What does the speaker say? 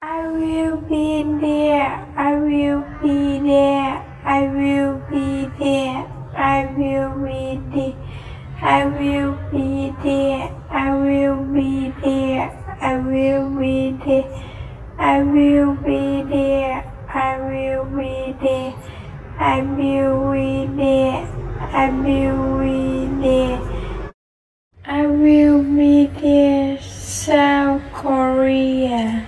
I will be there. I will be there. I will be there. I will be there. I will be there. I will be there. I will be there. I will be there. I will be there. I will be there. I will be there. I will be there. South Korea.